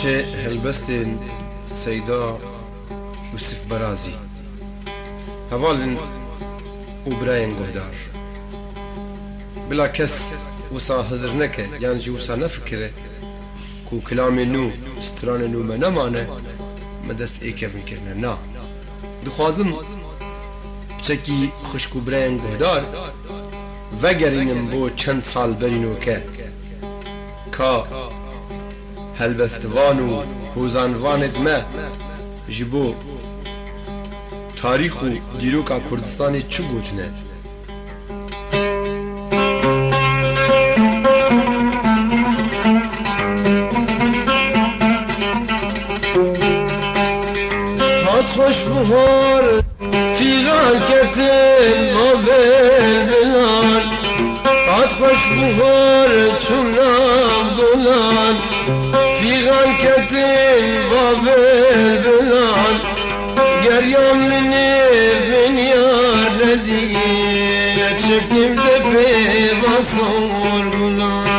باشه هلبستن سيدا يوسف برازي هوالن وبراين قهدار بلا كس وصا هزر نكه يعني جي وصا نفكره كو كلامي نو ستران نو ما نمانه ما دست ايكفن كرنه نا دخوازم بچکی خوشکو براین گهدار وگرینم بو چند سال برینو که هلبستوان و هوزانوانت ما جبو تاریخ و دیروکا کردستانی چو گوچنه هات خوش بخور فیغان کتن ما بلبلان هات خوش بخور چونم گلان فیغان کتن ما بلبلان گریام لنیرین یار ندیه چکیم ده پیوان سور گلان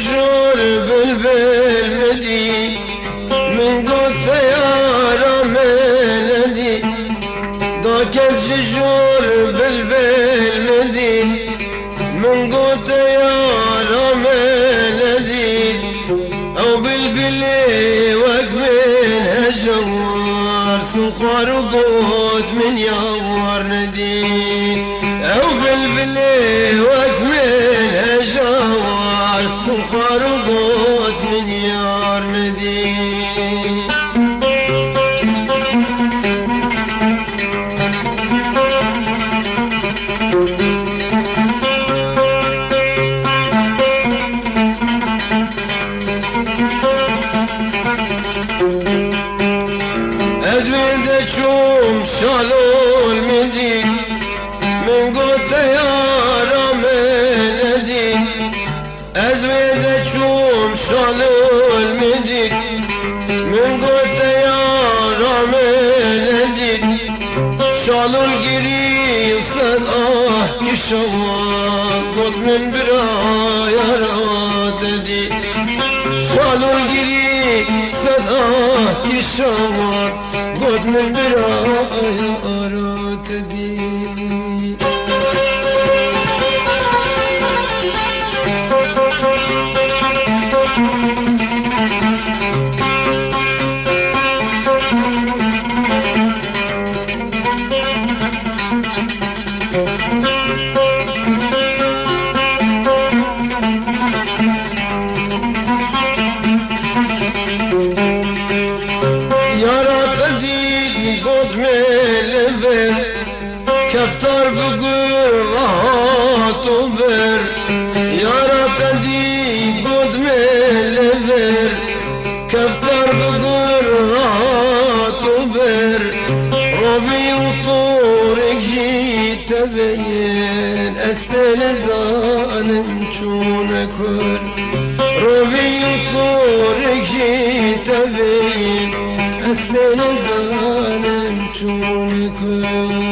جور بلبل مدي من قلت يا رملدي ذاك الجور بلبل مدي من قلت يا رملدي او بلبلي وقمن هجوار سخار وقوت من يوار ندي او بلبلي وقمن هجوار سخار وقوت من يار ندي أزويد تشوم شالو المدي من قلت يا رملدي أزويد تشوم شالو المدي من قلت يا رملدي شالو القريب صداه يشوان قد من برايا راتدي شالو القريب صداه يشوان قد من برايا راتدي كفتار بقول راحت وبر يا راتدي قد ملفر كفتار بقول راحت وبر ربي وطورك جيت تبين اسفل ظالم شونكر ربي وطورك جيت تبين اسفل ظالم شونكر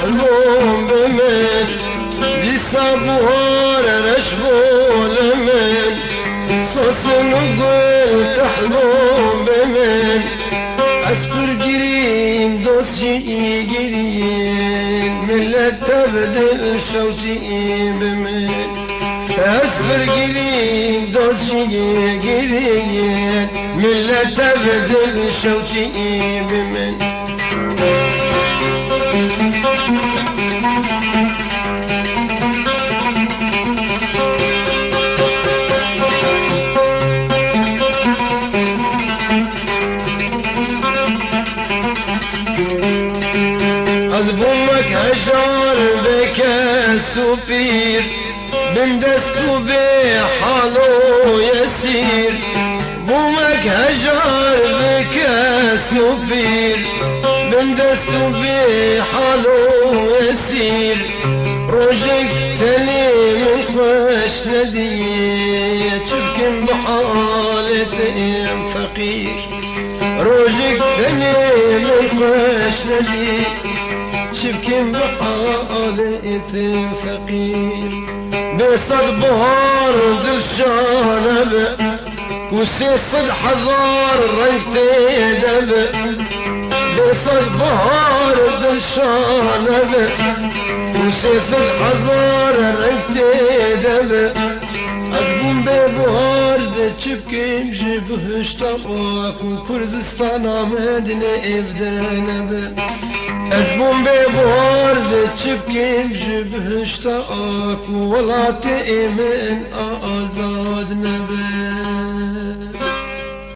تحلم بمن بصبوار رشبول من صوص نقول تحلم بمن أسفر قريم دوس جي قريم من تبدل شوشي بمن أسفر قريم دزشی گیرین ملت بدل شوچی بمن از بومک هجار بکس و پیر من دستو به حالو يسير بومك هجار بكاس وبير من دستو به حالو يسير روجك تلي من خوش ندي تشبكن بحالتي فقير روجك تلي من خوش ندي تشبكن بحالتي فقير بصد بهار دشانب كوسي صد حزار رنگ تدب بصد بهار دشانب كوسي صد حزار رنگ تدب از بوم به بهار زچبكم جبهش طباك وكردستان آمدن افدنب از بوم به بهار زچبكم جبهش طباك ولات من آزاد نبه